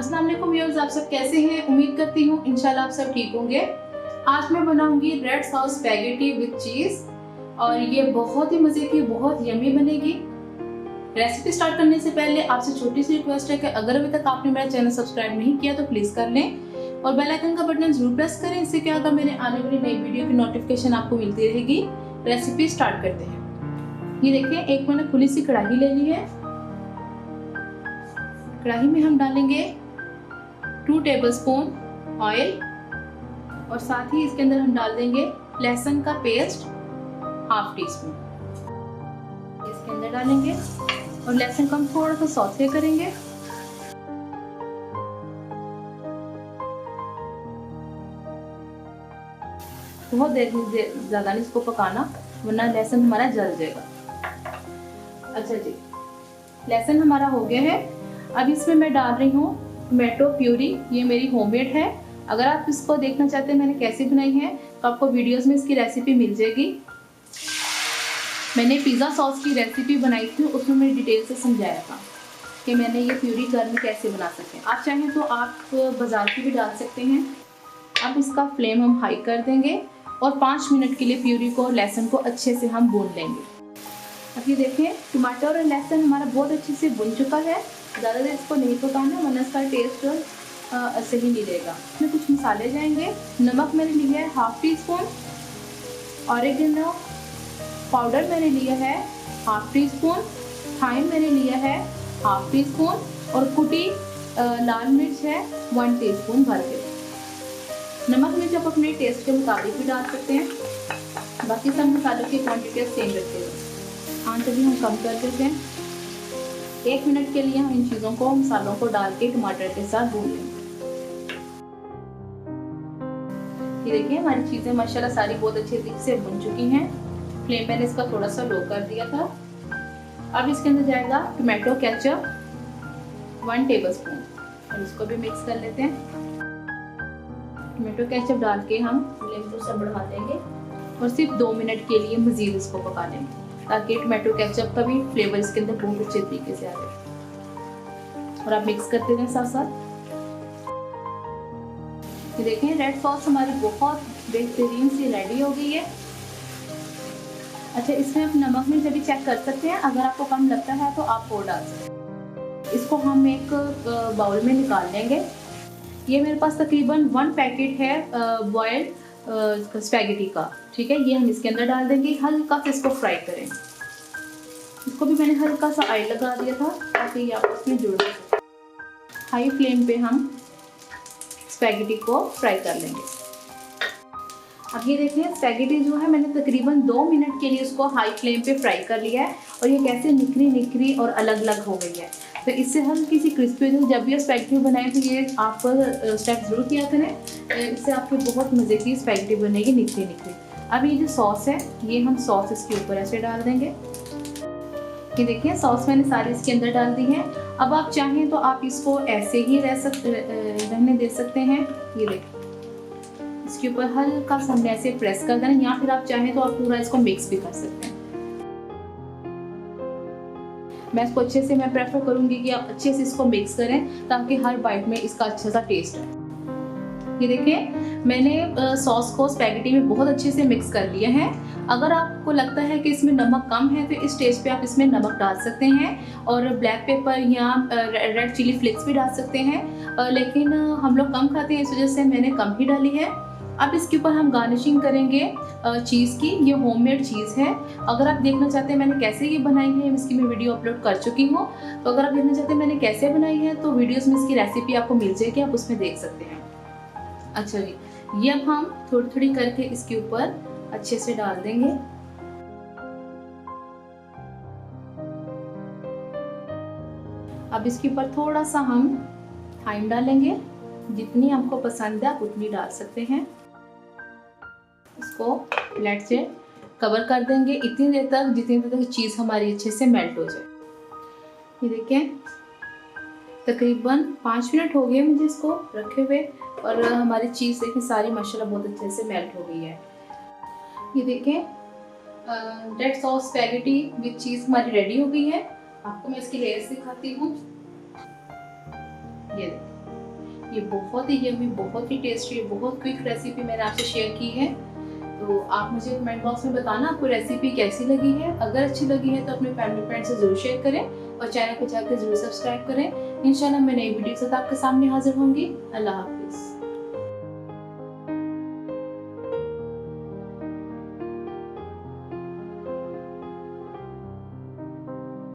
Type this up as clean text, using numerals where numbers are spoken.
अस्सलाम वालेकुम व्यूअर्स, आप सब कैसे हैं? उम्मीद करती हूँ इंशाल्लाह आप सब ठीक होंगे। आज मैं बनाऊंगी रेड सॉस स्पैगेटी विद चीज़ और ये बहुत ही मज़े की, बहुत यमी बनेगी। रेसिपी स्टार्ट करने से पहले आपसे छोटी सी रिक्वेस्ट है कि अगर अभी तक आपने मेरा चैनल सब्सक्राइब नहीं किया तो प्लीज़ कर लें और बेल आइकन का बटन जरूर प्रेस करें। इससे क्या होगा, मेरे आने वाली नई वीडियो की नोटिफिकेशन आपको मिलती रहेगी। रेसिपी स्टार्ट करते हैं। ये देखिए, एक मैंने खुली सी कढ़ाई ले ली है। कढ़ाई में हम डालेंगे 2 टेबलस्पून ऑयल और साथ ही इसके अंदर हम डाल देंगे लहसुन का पेस्ट हाफ टी स्पून इसके अंदर डालेंगे और लहसुन को हम थोड़ा सा सौते करेंगे। बहुत देर ज़्यादा नहीं इसको पकाना, वरना लहसुन हमारा जल जाएगा। अच्छा जी, लहसुन हमारा हो गया है। अब इसमें मैं डाल रही हूँ टोमेटो प्यूरी। ये मेरी होममेड है। अगर आप इसको देखना चाहते हैं मैंने कैसे बनाई है तो आपको वीडियोस में इसकी रेसिपी मिल जाएगी। मैंने पिज़्ज़ा सॉस की रेसिपी बनाई थी, उसमें मैंने डिटेल से समझाया था कि मैंने ये प्यूरी घर में कैसे बना सकते हैं। आप चाहें तो आप बाज़ार की भी डाल सकते हैं। अब इसका फ्लेम हम हाई कर देंगे और 5 मिनट के लिए प्यूरी को, लहसुन को अच्छे से हम भून लेंगे। अब ये देखें, टमाटर और लहसुन हमारा बहुत अच्छे से भुन चुका है। ज़्यादा देर इसको नहीं पकाना वरना इसका टेस्ट सही नहीं रहेगा। इसमें कुछ मसाले जाएंगे। नमक मैंने लिया है half tea spoon, oregano powder मैंने लिया है हाफ टी स्पून, थाइम मैंने लिया है हाफ टी स्पून और कुटी लाल मिर्च है 1 टीस्पून भर के। नमक मिर्च आप अपने टेस्ट के मुताबिक भी डाल सकते हैं। बाकी सब मसालों की क्वान्टिटी सेम रखते हैं। आंच भी हम कम कर देते हैं। 1 मिनट के लिए हम इन चीज़ों को, मसालों को डाल के टमाटर के साथ भून लेंगे। ये देखिए, हमारी चीज़ें माशाल्लाह सारी बहुत अच्छे से भुन चुकी हैं। फ्लेम मैंने इसका थोड़ा सा लो कर दिया था। अब इसके अंदर जाएगा टोमेटो केचप 1 टेबलस्पून और इसको भी मिक्स कर लेते हैं। टोमेटो केचप डाल के हम फ्लेम को सब बढ़ा देंगे और सिर्फ 2 मिनट के लिए मज़ीद इसको पका लेंगे ताकि टोमेटो केचप का भी फ्लेवर इसके अंदर बहुत अच्छे तरीके से आ जाए। और आप मिक्स करते रहें साथ साथ। ये देखें, रेड सॉस हमारी बहुत बेहतरीन सी रेडी हो गई है। अच्छा, इसमें आप नमक में जब भी चेक कर सकते हैं, अगर आपको कम लगता है तो आप और डाल सकते हैं। इसको हम एक बाउल में निकाल लेंगे। ये मेरे पास तकरीबन 1 पैकेट है बॉयल्ड स्पैगेटी का, ठीक है। ये हम इसके अंदर डाल देंगे। हल्का सा इसको फ्राई करेंगे। इसको भी मैंने हल्का सा ऑयल लगा दिया था ताकि ये आपस में जुड़ जाए। हाई फ्लेम पे हम स्पैगेटी को फ्राई कर लेंगे। अब ये देखें, स्पैगेटी जो है मैंने तकरीबन 2 मिनट के लिए उसको हाई फ्लेम पे फ्राई कर लिया है और ये कैसे निखरी निखरी और अलग अलग हो गई है। तो इससे हल्की सी क्रिस्पी हो। जब भी स्पैगेटी बनाए तो ये आप स्टेप ज़रूर किया करें, इससे आपकी बहुत मज़े की स्पैगेटी बनेगी, निखरी निखरी। अब ये जो सॉस है, ये हम सॉस इसके ऊपर ऐसे डाल देंगे। ये देखिए, सॉस मैंने सारी इसके अंदर डाल दी है। अब आप चाहें तो आप इसको ऐसे ही रहने दे सकते हैं। ये देखिए, इसके ऊपर हल्का सा हमने ऐसे प्रेस कर देना, या फिर आप चाहें तो आप पूरा इसको मिक्स भी कर सकते हैं। मैं इसको अच्छे से, मैं प्रेफर करूंगी कि आप अच्छे से इसको मिक्स करें ताकि हर बाइट में इसका अच्छा सा टेस्ट है। ये देखें, मैंने सॉस को स्पैगेटी में बहुत अच्छे से मिक्स कर लिया है। अगर आपको लगता है कि इसमें नमक कम है तो इस स्टेज पे आप इसमें नमक डाल सकते हैं और ब्लैक पेपर या रेड चिली फ्लेक्स भी डाल सकते हैं, लेकिन हम लोग कम खाते हैं, इस वजह से मैंने कम ही डाली है। अब इसके ऊपर हम गार्निशिंग करेंगे चीज़ की। ये होममेड चीज़ है। अगर आप देखना चाहते हैं मैंने कैसे ये बनाई है, इसकी मैं वीडियो अपलोड कर चुकी हूँ। तो अगर आप देखना चाहते हैं मैंने कैसे बनाई है तो वीडियोस में इसकी रेसिपी आपको मिल जाएगी, आप उसमें देख सकते हैं। अच्छा जी, ये अब हम थोड़ी थोड़ी करके इसके ऊपर अच्छे से डाल देंगे। अब इसके ऊपर थोड़ा सा हम थाइम डालेंगे। जितनी आपको पसंद है आप उतनी डाल सकते हैं। इसको प्लेट से कवर कर देंगे इतनी देर तक जितनी देर तक चीज़ हमारी अच्छे से मेल्ट हो जाए। ये देखें, तकरीबन 5 मिनट हो गए मुझे इसको रखे हुए और हमारी चीज़ देखें सारी माशाल्लाह बहुत अच्छे से मेल्ट हो गई है। ये देखें, रेड सॉस स्पैगेटी विद चीज़ हमारी रेडी हो गई है। आपको मैं इसकी लेयर्स दिखाती हूँ। ये ये बहुत ही यम्मी, बहुत ही टेस्टी, बहुत क्विक रेसिपी मैंने आपसे शेयर की है। तो आप मुझे कमेंट बॉक्स में बताना आपको रेसिपी कैसी लगी है। अगर अच्छी लगी है तो अपने फैमिली फ्रेंड से ज़रूर शेयर करें और चैनल को जाकर ज़रूर सब्सक्राइब करें। इंशाल्लाह मैं नई वीडियो के साथ आपके सामने हाजिर होंगी। अल्लाह हाफिज़।